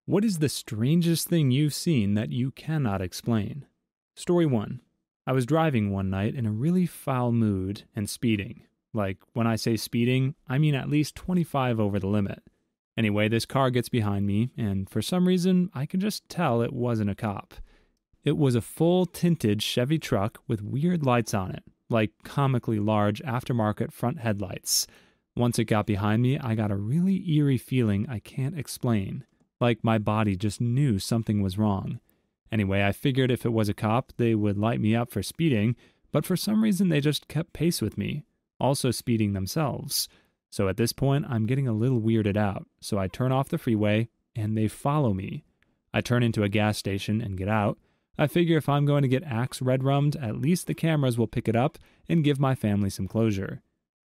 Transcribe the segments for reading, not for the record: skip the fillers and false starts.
What is the strangest thing you've seen that you cannot explain? Story 1. I was driving one night in a really foul mood and speeding. Like, when I say speeding, I mean at least 25 over the limit. Anyway, this car gets behind me, and for some reason, I can just tell it wasn't a cop. It was a full tinted Chevy truck with weird lights on it, like comically large aftermarket front headlights. Once it got behind me, I got a really eerie feeling I can't explain. Like my body just knew something was wrong. Anyway, I figured if it was a cop, they would light me up for speeding, but for some reason they just kept pace with me, also speeding themselves. So at this point, I'm getting a little weirded out, so I turn off the freeway, and they follow me. I turn into a gas station and get out. I figure if I'm going to get axe red-rummed, at least the cameras will pick it up and give my family some closure.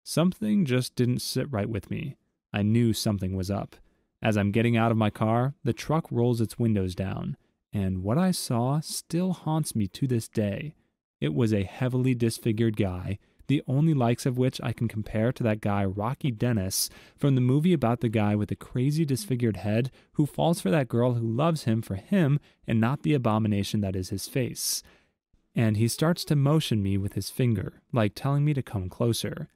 Something just didn't sit right with me. I knew something was up. As I'm getting out of my car, the truck rolls its windows down, and what I saw still haunts me to this day. It was a heavily disfigured guy, the only likes of which I can compare to that guy Rocky Dennis from the movie about the guy with the crazy disfigured head who falls for that girl who loves him for him and not the abomination that is his face. And he starts to motion me with his finger, like telling me to come closer.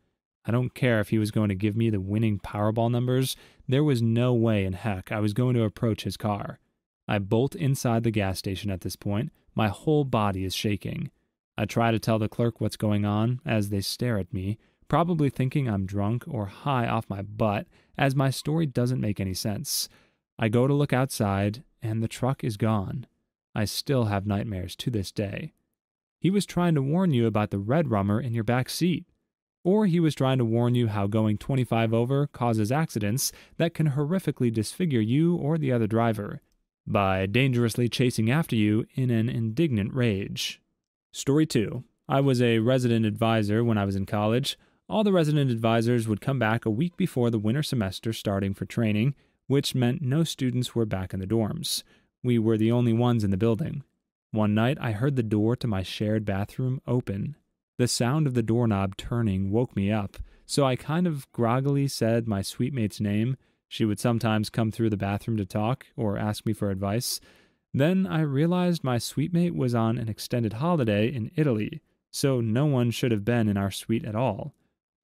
I don't care if he was going to give me the winning Powerball numbers. There was no way in heck I was going to approach his car. I bolt inside the gas station at this point. My whole body is shaking. I try to tell the clerk what's going on as they stare at me, probably thinking I'm drunk or high off my butt, as my story doesn't make any sense. I go to look outside, and the truck is gone. I still have nightmares to this day. He was trying to warn you about the red rummer in your back seat. Or he was trying to warn you how going 25 over causes accidents that can horrifically disfigure you or the other driver, by dangerously chasing after you in an indignant rage. Story 2. I was a resident advisor when I was in college. All the resident advisors would come back a week before the winter semester starting for training, which meant no students were back in the dorms. We were the only ones in the building. One night, I heard the door to my shared bathroom open. The sound of the doorknob turning woke me up, so I kind of groggily said my suite mate's name. She would sometimes come through the bathroom to talk or ask me for advice. Then I realized my suite mate was on an extended holiday in Italy, so no one should have been in our suite at all.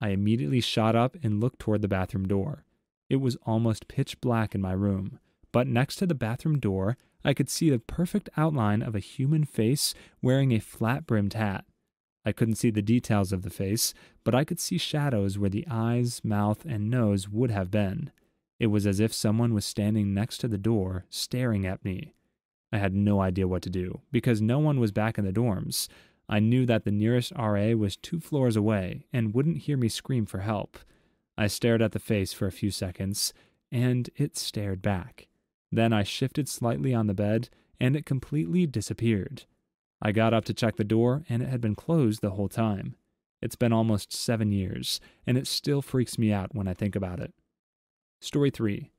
I immediately shot up and looked toward the bathroom door. It was almost pitch black in my room, but next to the bathroom door, I could see the perfect outline of a human face wearing a flat-brimmed hat. I couldn't see the details of the face, but I could see shadows where the eyes, mouth, and nose would have been. It was as if someone was standing next to the door, staring at me. I had no idea what to do, because no one was back in the dorms. I knew that the nearest RA was 2 floors away and wouldn't hear me scream for help. I stared at the face for a few seconds, and it stared back. Then I shifted slightly on the bed, and it completely disappeared. I got up to check the door, and it had been closed the whole time. It's been almost 7 years, and it still freaks me out when I think about it. Story 3.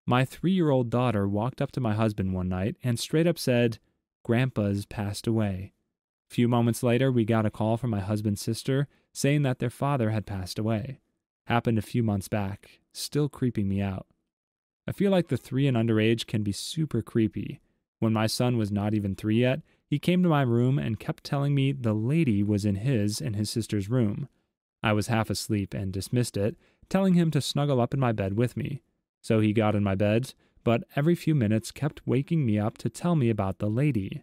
My 3-year-old daughter walked up to my husband one night and straight up said, "Grandpa's passed away." A few moments later, we got a call from my husband's sister saying that their father had passed away. Happened a few months back, still creeping me out. I feel like the 3 and underage can be super creepy. When my son was not even 3 yet, he came to my room and kept telling me the lady was in his and his sister's room. I was half asleep and dismissed it, telling him to snuggle up in my bed with me. So he got in my bed, but every few minutes kept waking me up to tell me about the lady.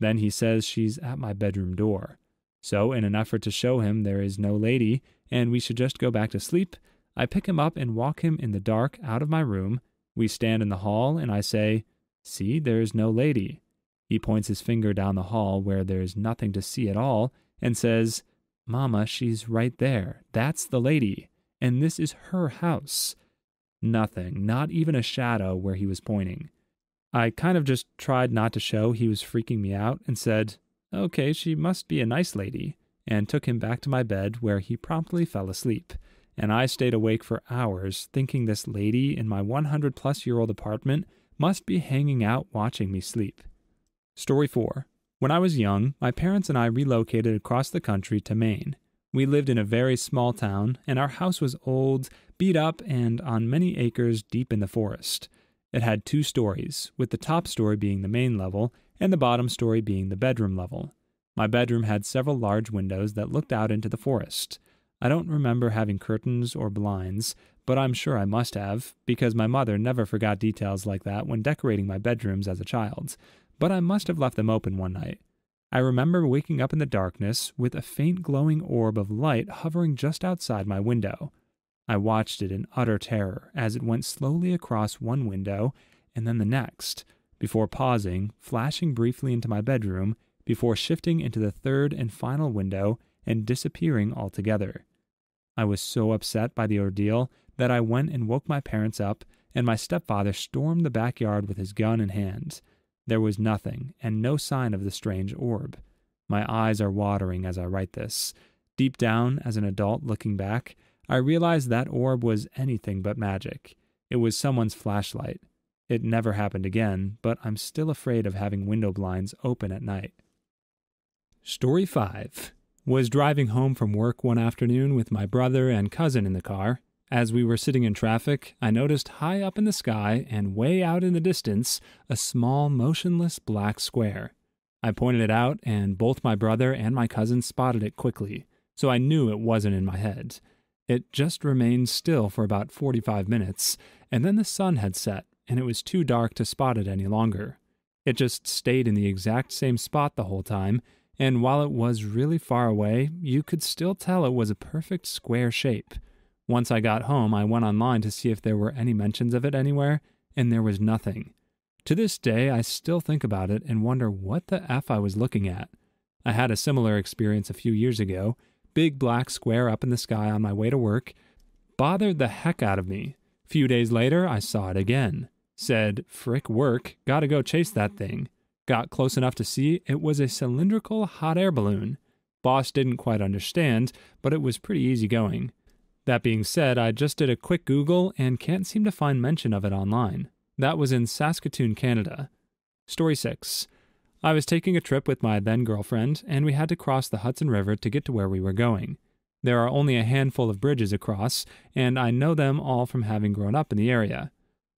Then he says she's at my bedroom door. So in an effort to show him there is no lady and we should just go back to sleep, I pick him up and walk him in the dark out of my room. We stand in the hall and I say, "See, there's no lady." He points his finger down the hall where there's nothing to see at all and says, "Mama, she's right there. That's the lady. And this is her house." Nothing, not even a shadow where he was pointing. I kind of just tried not to show he was freaking me out and said, "Okay, she must be a nice lady," and took him back to my bed where he promptly fell asleep. And I stayed awake for hours thinking this lady in my 100-plus-year-old apartment must be hanging out watching me sleep. Story 4. When I was young, my parents and I relocated across the country to Maine. We lived in a very small town, and our house was old, beat up, and on many acres deep in the forest. It had 2 stories, with the top story being the main level and the bottom story being the bedroom level. My bedroom had several large windows that looked out into the forest. I don't remember having curtains or blinds, but I'm sure I must have, because my mother never forgot details like that when decorating my bedrooms as a child, but I must have left them open one night. I remember waking up in the darkness with a faint glowing orb of light hovering just outside my window. I watched it in utter terror as it went slowly across one window and then the next, before pausing, flashing briefly into my bedroom, before shifting into the third and final window and disappearing altogether. I was so upset by the ordeal that I went and woke my parents up, and my stepfather stormed the backyard with his gun in hand. There was nothing, and no sign of the strange orb. My eyes are watering as I write this. Deep down, as an adult looking back, I realized that orb was anything but magic. It was someone's flashlight. It never happened again, but I'm still afraid of having window blinds open at night. Story 5. Was driving home from work one afternoon with my brother and cousin in the car. As we were sitting in traffic, I noticed high up in the sky and way out in the distance a small, motionless black square. I pointed it out, and both my brother and my cousin spotted it quickly, so I knew it wasn't in my head. It just remained still for about 45 minutes, and then the sun had set, and it was too dark to spot it any longer. It just stayed in the exact same spot the whole time, and while it was really far away, you could still tell it was a perfect square shape. Once I got home, I went online to see if there were any mentions of it anywhere, and there was nothing. To this day, I still think about it and wonder what the F I was looking at. I had a similar experience a few years ago. Big black square up in the sky on my way to work. Bothered the heck out of me. Few days later, I saw it again. Said, frick work, gotta go chase that thing. Got close enough to see it was a cylindrical hot air balloon. Boss didn't quite understand, but it was pretty easy going. That being said, I just did a quick Google and can't seem to find mention of it online. That was in Saskatoon, Canada. Story 6. I was taking a trip with my then-girlfriend, and we had to cross the Hudson River to get to where we were going. There are only a handful of bridges across, and I know them all from having grown up in the area.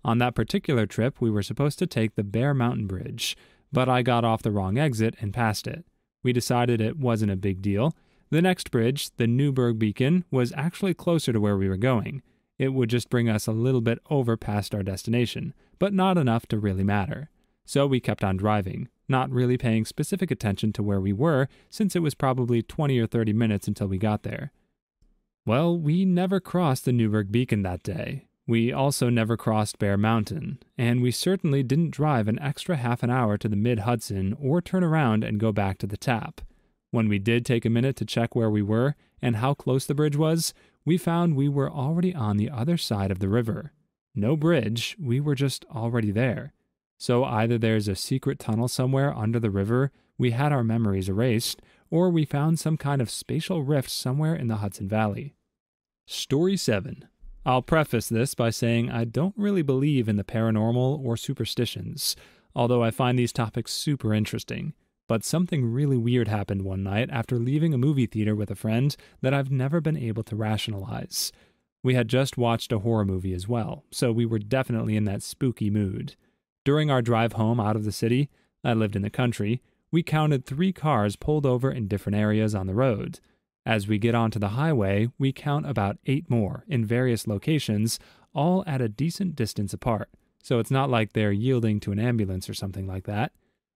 On that particular trip, we were supposed to take the Bear Mountain Bridge, but I got off the wrong exit and passed it. We decided it wasn't a big deal. The next bridge, the Newburgh Beacon, was actually closer to where we were going. It would just bring us a little bit over past our destination, but not enough to really matter. So we kept on driving, not really paying specific attention to where we were, since it was probably 20 or 30 minutes until we got there. Well, we never crossed the Newburgh Beacon that day. We also never crossed Bear Mountain, and we certainly didn't drive an extra half an hour to the mid-Hudson or turn around and go back to the tap. When we did take a minute to check where we were and how close the bridge was, we found we were already on the other side of the river. No bridge, we were just already there. So either there's a secret tunnel somewhere under the river, we had our memories erased, or we found some kind of spatial rift somewhere in the Hudson Valley. Story 7. I'll preface this by saying I don't really believe in the paranormal or superstitions, although I find these topics super interesting. But something really weird happened one night after leaving a movie theater with a friend that I've never been able to rationalize. We had just watched a horror movie as well, so we were definitely in that spooky mood. During our drive home out of the city, I lived in the country, we counted 3 cars pulled over in different areas on the road. As we get onto the highway, we count about 8 more in various locations, all at a decent distance apart, so it's not like they're yielding to an ambulance or something like that.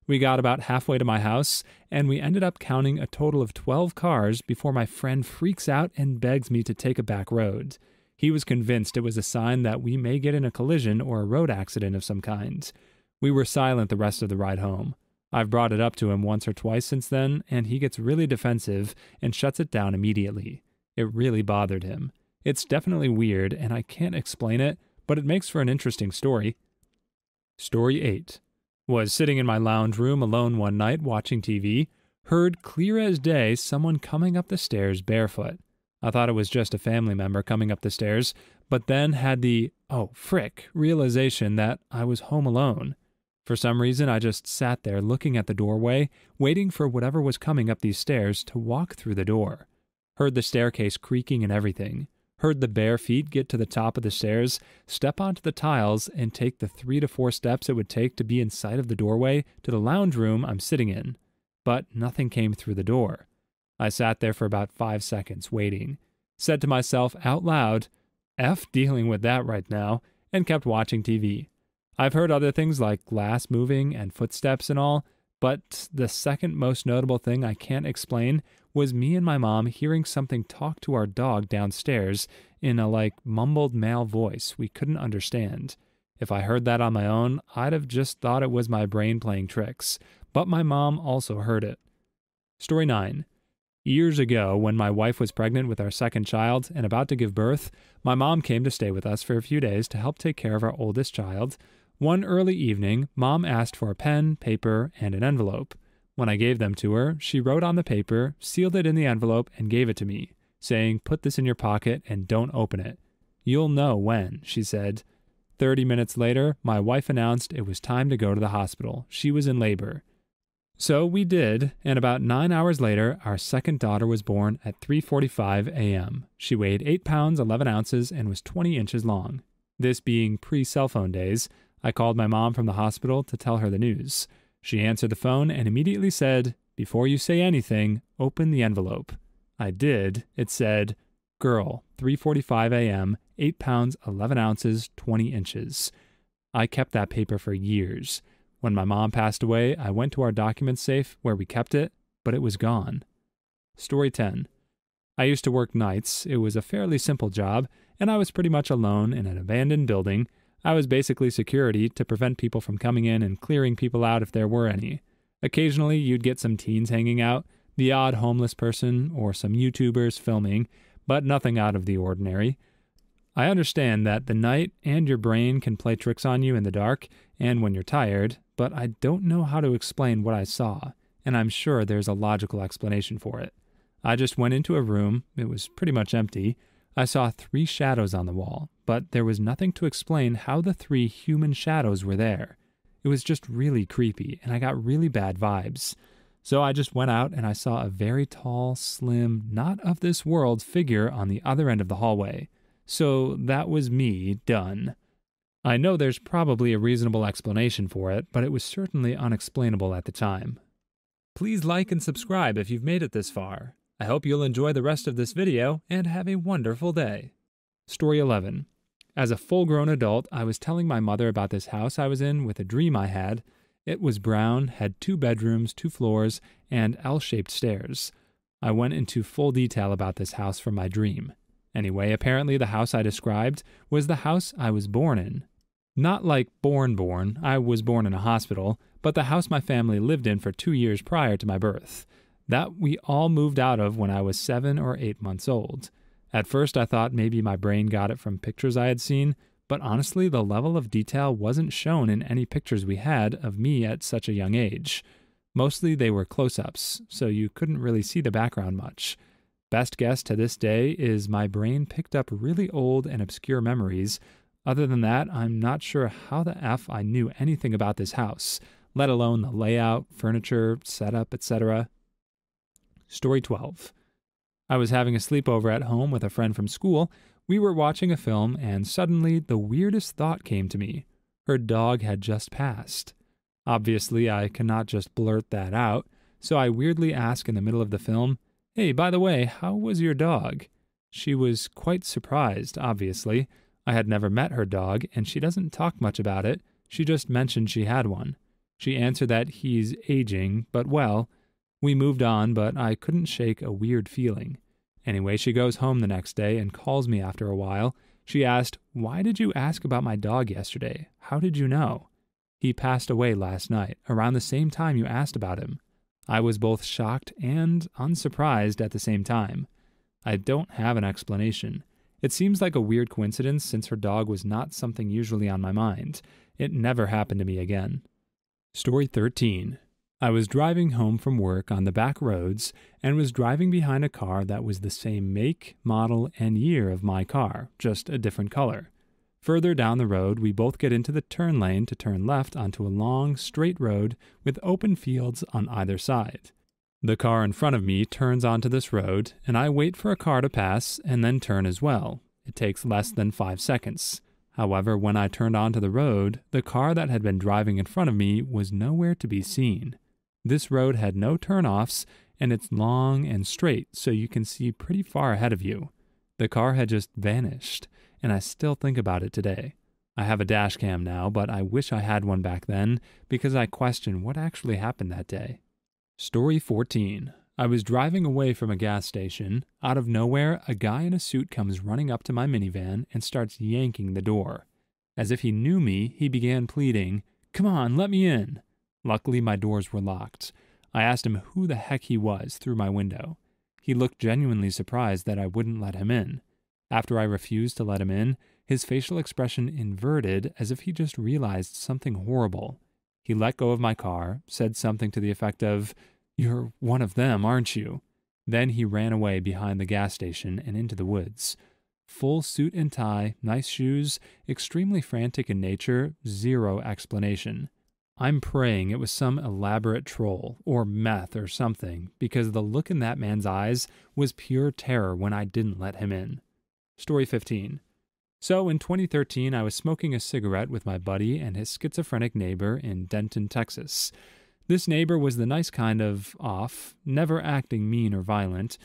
We got about halfway to my house, and we ended up counting a total of 12 cars before my friend freaks out and begs me to take a back road. He was convinced it was a sign that we may get in a collision or a road accident of some kind. We were silent the rest of the ride home. I've brought it up to him once or twice since then, and he gets really defensive and shuts it down immediately. It really bothered him. It's definitely weird, and I can't explain it, but it makes for an interesting story. Story 8. Was sitting in my lounge room alone one night watching TV, heard clear as day someone coming up the stairs barefoot. I thought it was just a family member coming up the stairs, but then had the, oh frick, realization that I was home alone. For some reason, I just sat there looking at the doorway, waiting for whatever was coming up these stairs to walk through the door. Heard the staircase creaking and everything. heard the bare feet get to the top of the stairs, step onto the tiles, and take the 3 to 4 steps it would take to be in sight of the doorway to the lounge room I'm sitting in. But nothing came through the door. I sat there for about 5 seconds, waiting. Said to myself out loud, F dealing with that right now, and kept watching TV. I've heard other things like glass moving and footsteps and all, but the second most notable thing I can't explain was me and my mom hearing something talk to our dog downstairs in a mumbled male voice we couldn't understand. If I heard that on my own, I'd have just thought it was my brain playing tricks, but my mom also heard it. Story 9. Years ago, when my wife was pregnant with our second child and about to give birth, my mom came to stay with us for a few days to help take care of our oldest child. One early evening, Mom asked for a pen, paper, and an envelope. When I gave them to her, she wrote on the paper, sealed it in the envelope, and gave it to me, saying, "Put this in your pocket and don't open it. You'll know when," she said. 30 minutes later, my wife announced it was time to go to the hospital. She was in labor. So we did, and about 9 hours later, our second daughter was born at 3:45 a.m. She weighed 8 pounds 11 ounces and was 20 inches long. This being pre-cell phone days, I called my mom from the hospital to tell her the news. She answered the phone and immediately said, "Before you say anything, open the envelope." I did. It said, "Girl, 3:45 a.m., 8 pounds 11 ounces, 20 inches. I kept that paper for years. When my mom passed away, I went to our documents safe where we kept it, but it was gone. Story 10. I used to work nights. It was a fairly simple job, and I was pretty much alone in an abandoned building. I was basically security to prevent people from coming in and clearing people out if there were any. Occasionally, you'd get some teens hanging out, the odd homeless person, or some YouTubers filming, but nothing out of the ordinary. I understand that the night and your brain can play tricks on you in the dark and when you're tired, but I don't know how to explain what I saw, and I'm sure there's a logical explanation for it. I just went into a room. It was pretty much empty. I saw 3 shadows on the wall, but there was nothing to explain how the 3 human shadows were there. It was just really creepy, and I got really bad vibes. So I just went out and I saw a very tall, slim, not of this world figure on the other end of the hallway. So that was me, done. I know there's probably a reasonable explanation for it, but it was certainly unexplainable at the time. Please like and subscribe if you've made it this far. I hope you'll enjoy the rest of this video and have a wonderful day. Story 11. As a full-grown adult, I was telling my mother about this house I was in with a dream I had. It was brown, had 2 bedrooms, 2 floors, and L-shaped stairs. I went into full detail about this house from my dream. Anyway, apparently the house I described was the house I was born in. Not like born, I was born in a hospital, but the house my family lived in for 2 years prior to my birth. That we all moved out of when I was 7 or 8 months old. At first I thought maybe my brain got it from pictures I had seen, but honestly the level of detail wasn't shown in any pictures we had of me at such a young age. Mostly they were close-ups, so you couldn't really see the background much. Best guess to this day is my brain picked up really old and obscure memories. Other than that, I'm not sure how the F I knew anything about this house, let alone the layout, furniture, setup, etc. Story 12. I was having a sleepover at home with a friend from school. We were watching a film, and suddenly the weirdest thought came to me. Her dog had just passed. Obviously, I cannot just blurt that out, so I weirdly asked in the middle of the film, "Hey, by the way, how was your dog?" She was quite surprised, obviously. I had never met her dog, and she doesn't talk much about it. She just mentioned she had one. She answered that he's aging, but well. We moved on, but I couldn't shake a weird feeling. Anyway, she goes home the next day and calls me after a while. She asked, "Why did you ask about my dog yesterday? How did you know?" "He passed away last night, around the same time you asked about him." I was both shocked and unsurprised at the same time. I don't have an explanation. It seems like a weird coincidence since her dog was not something usually on my mind. It never happened to me again. Story 13. I was driving home from work on the back roads and was driving behind a car that was the same make, model, and year of my car, just a different color. Further down the road, we both get into the turn lane to turn left onto a long, straight road with open fields on either side. The car in front of me turns onto this road, and I wait for a car to pass and then turn as well. it takes less than 5 seconds. However, when I turned onto the road, the car that had been driving in front of me was nowhere to be seen. This road had no turnoffs, and it's long and straight, so you can see pretty far ahead of you. The car had just vanished, and I still think about it today. I have a dash cam now, but I wish I had one back then because I question what actually happened that day. Story 14. I was driving away from a gas station. Out of nowhere, a guy in a suit comes running up to my minivan and starts yanking the door. As if he knew me, he began pleading, "Come on, let me in." Luckily, my doors were locked. I asked him who the heck he was through my window. He looked genuinely surprised that I wouldn't let him in. After I refused to let him in, his facial expression inverted as if he just realized something horrible. He let go of my car, said something to the effect of, "You're one of them, aren't you?" Then he ran away behind the gas station and into the woods. Full suit and tie, nice shoes, extremely frantic in nature, zero explanation. I'm praying it was some elaborate troll, or meth or something, because the look in that man's eyes was pure terror when I didn't let him in. Story 15. So in 2013, I was smoking a cigarette with my buddy and his schizophrenic neighbor in Denton, Texas. This neighbor was the nice kind of off, never acting mean or violent,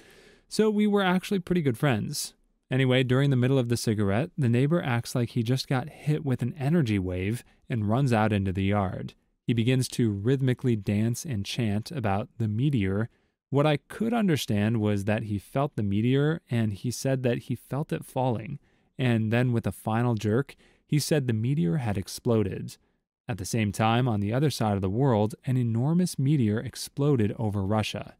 so we were actually pretty good friends. Anyway, during the middle of the cigarette, the neighbor acts like he just got hit with an energy wave and runs out into the yard. He begins to rhythmically dance and chant about the meteor. What I could understand was that he felt the meteor, and he said that he felt it falling. And then with a final jerk, he said the meteor had exploded. At the same time, on the other side of the world, an enormous meteor exploded over Russia.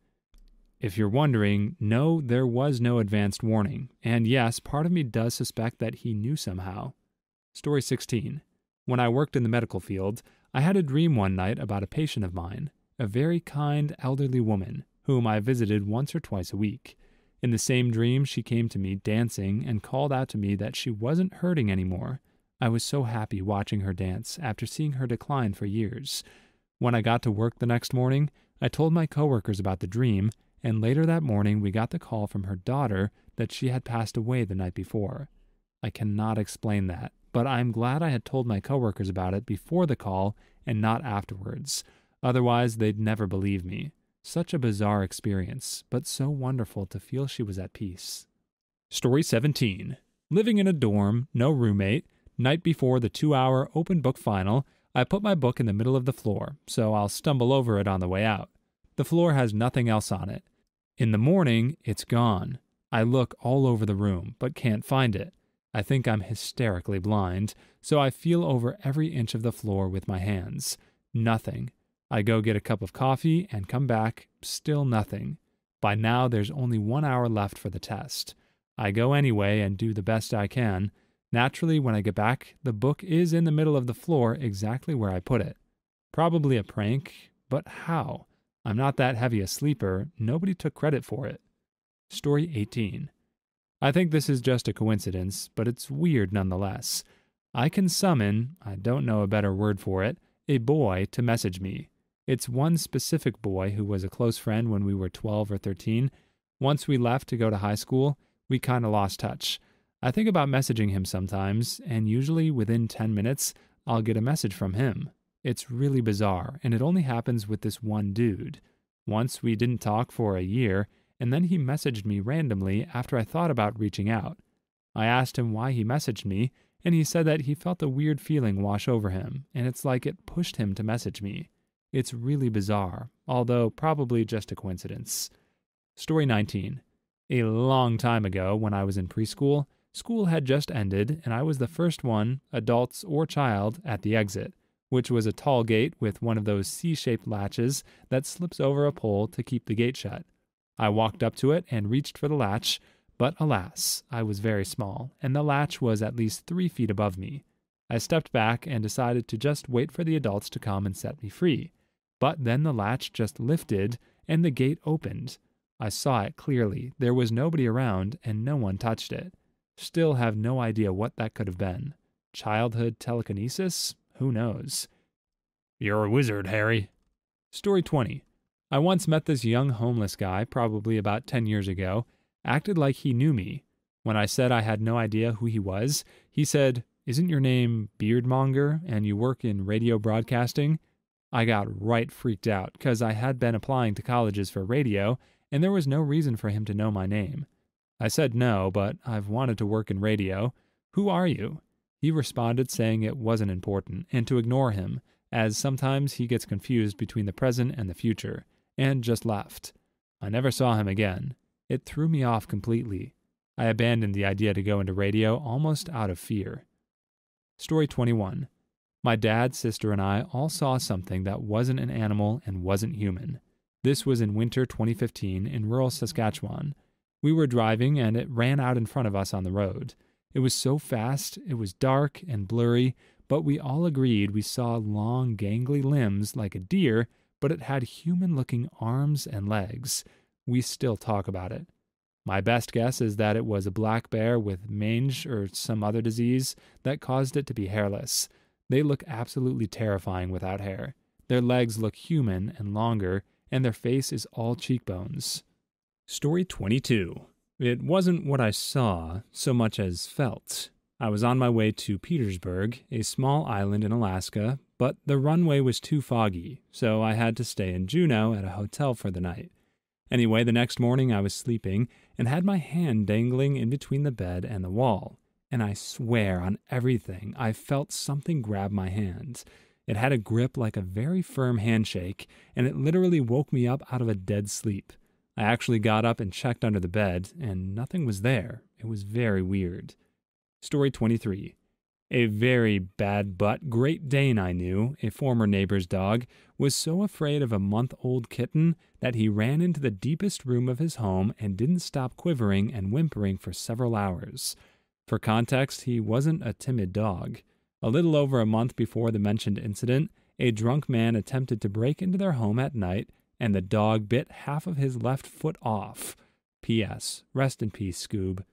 If you're wondering, no, there was no advanced warning. And yes, part of me does suspect that he knew somehow. Story 16. When I worked in the medical field, I had a dream one night about a patient of mine, a very kind elderly woman, whom I visited once or twice a week. In the same dream, she came to me dancing and called out to me that she wasn't hurting anymore. I was so happy watching her dance after seeing her decline for years. When I got to work the next morning, I told my coworkers about the dream, and later that morning we got the call from her daughter that she had passed away the night before. I cannot explain that, but I'm glad I had told my coworkers about it before the call and not afterwards. Otherwise, they'd never believe me. Such a bizarre experience, but so wonderful to feel she was at peace. Story 17. Living in a dorm, no roommate, night before the 2-hour open book final, I put my book in the middle of the floor, so I'll stumble over it on the way out. The floor has nothing else on it. In the morning, it's gone. I look all over the room, but can't find it. I think I'm hysterically blind, so I feel over every inch of the floor with my hands. Nothing. I go get a cup of coffee and come back, still nothing. By now, there's only 1 hour left for the test. I go anyway and do the best I can. Naturally, when I get back, the book is in the middle of the floor exactly where I put it. Probably a prank, but how? I'm not that heavy a sleeper. Nobody took credit for it. Story 18. I think this is just a coincidence, but it's weird nonetheless. I can summon, I don't know a better word for it, a boy to message me. It's one specific boy who was a close friend when we were 12 or 13. Once we left to go to high school, we kind of lost touch. I think about messaging him sometimes, and usually within 10 minutes, I'll get a message from him. It's really bizarre, and it only happens with this one dude. Once we didn't talk for a year, and then he messaged me randomly after I thought about reaching out. I asked him why he messaged me, and he said that he felt a weird feeling wash over him, and it's like it pushed him to message me. It's really bizarre, although probably just a coincidence. Story 19. A long time ago, when I was in preschool, school had just ended, and I was the first one, adults or child, at the exit, which was a tall gate with one of those C-shaped latches that slips over a pole to keep the gate shut. I walked up to it and reached for the latch, but alas, I was very small, and the latch was at least 3 feet above me. I stepped back and decided to just wait for the adults to come and set me free. But then the latch just lifted, and the gate opened. I saw it clearly. There was nobody around, and no one touched it. Still have no idea what that could have been. Childhood telekinesis? Who knows? You're a wizard, Harry. Story 20. I once met this young homeless guy, probably about 10 years ago, acted like he knew me. When I said I had no idea who he was, he said, "Isn't your name Beardmonger and you work in radio broadcasting?" I got right freaked out because I had been applying to colleges for radio and there was no reason for him to know my name. I said no, but I've wanted to work in radio. Who are you? He responded saying it wasn't important and to ignore him, as sometimes he gets confused between the present and the future, and just left. I never saw him again. It threw me off completely. I abandoned the idea to go into radio almost out of fear. Story 21. My dad, sister, and I all saw something that wasn't an animal and wasn't human. This was in winter 2015 in rural Saskatchewan. We were driving and it ran out in front of us on the road. It was so fast, it was dark and blurry, but we all agreed we saw long, gangly limbs like a deer, but it had human-looking arms and legs. We still talk about it. My best guess is that it was a black bear with mange or some other disease that caused it to be hairless. They look absolutely terrifying without hair. Their legs look human and longer, and their face is all cheekbones. Story 22. It wasn't what I saw so much as felt. I was on my way to Petersburg, a small island in Alaska, but the runway was too foggy, so I had to stay in Juneau at a hotel for the night. Anyway, the next morning I was sleeping and had my hand dangling in between the bed and the wall, and I swear on everything I felt something grab my hand. It had a grip like a very firm handshake, and it literally woke me up out of a dead sleep. I actually got up and checked under the bed, and nothing was there. It was very weird. Story 23. A very bad but Great Dane I knew, a former neighbor's dog, was so afraid of a month-old kitten that he ran into the deepest room of his home and didn't stop quivering and whimpering for several hours. For context, he wasn't a timid dog. A little over a month before the mentioned incident, a drunk man attempted to break into their home at night, and the dog bit half of his left foot off. P.S. Rest in peace, Scoob.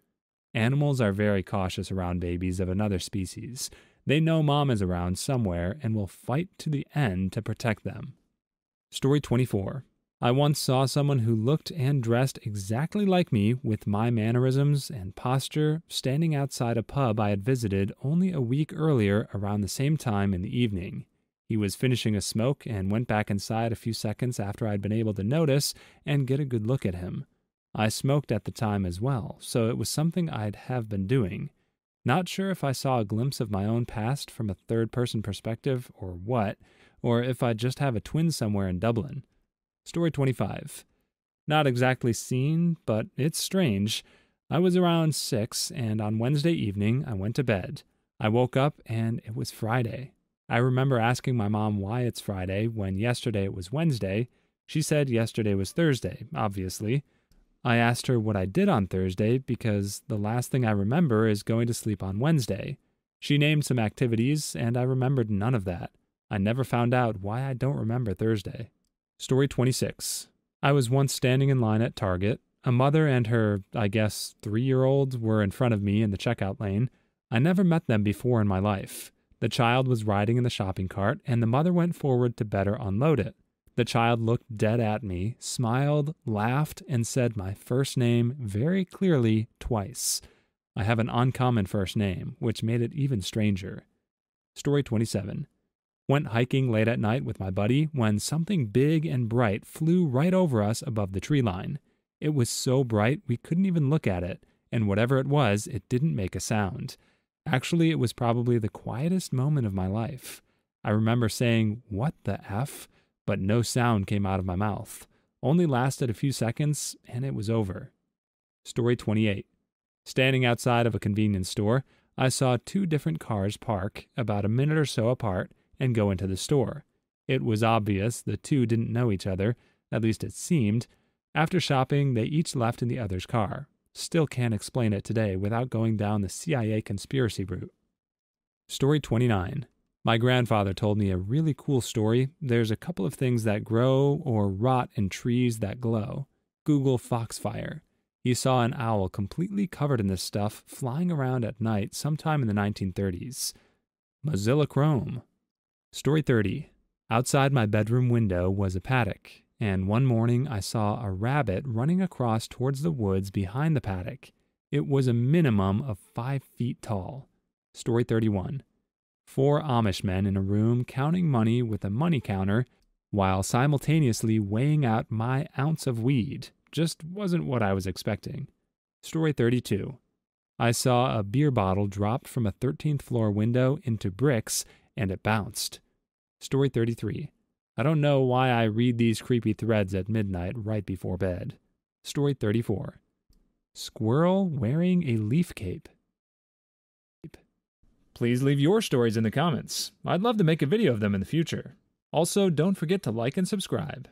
Animals are very cautious around babies of another species. They know mom is around somewhere and will fight to the end to protect them. Story 24. I once saw someone who looked and dressed exactly like me with my mannerisms and posture standing outside a pub I had visited only a week earlier around the same time in the evening. He was finishing a smoke and went back inside a few seconds after I'd been able to notice and get a good look at him. I smoked at the time as well, so it was something I'd have been doing. Not sure if I saw a glimpse of my own past from a third-person perspective or what, or if I just have a twin somewhere in Dublin. Story 25. Not exactly seen, but it's strange. I was around 6, and on Wednesday evening I went to bed. I woke up and it was Friday. I remember asking my mom why it's Friday when yesterday it was Wednesday. She said yesterday was Thursday, obviously. I asked her what I did on Thursday because the last thing I remember is going to sleep on Wednesday. She named some activities, and I remembered none of that. I never found out why I don't remember Thursday. Story 26. I was once standing in line at Target. A mother and her, I guess, 3-year-old were in front of me in the checkout lane. I never met them before in my life. The child was riding in the shopping cart, and the mother went forward to better unload it. The child looked dead at me, smiled, laughed, and said my first name very clearly twice. I have an uncommon first name, which made it even stranger. Story 27. Went hiking late at night with my buddy when something big and bright flew right over us above the tree line. It was so bright we couldn't even look at it, and whatever it was, it didn't make a sound. Actually, it was probably the quietest moment of my life. I remember saying, "What the F?" but no sound came out of my mouth. Only lasted a few seconds, and it was over. Story 28. Standing outside of a convenience store, I saw 2 different cars park about a minute or so apart and go into the store. It was obvious the 2 didn't know each other, at least it seemed. After shopping, they each left in the other's car. Still can't explain it today without going down the CIA conspiracy route. Story 29. My grandfather told me a really cool story. There's a couple of things that grow or rot in trees that glow. Google Foxfire. He saw an owl completely covered in this stuff flying around at night sometime in the 1930s. Mozilla Chrome. Story 30. Outside my bedroom window was a paddock, and one morning I saw a rabbit running across towards the woods behind the paddock. It was a minimum of 5 feet tall. Story 31. 4 Amish men in a room counting money with a money counter while simultaneously weighing out my ounce of weed. Just wasn't what I was expecting. Story 32. I saw a beer bottle dropped from a 13th floor window into bricks and it bounced. Story 33. I don't know why I read these creepy threads at midnight right before bed. Story 34. Squirrel wearing a leaf cape. Please leave your stories in the comments. I'd love to make a video of them in the future. Also, don't forget to like and subscribe.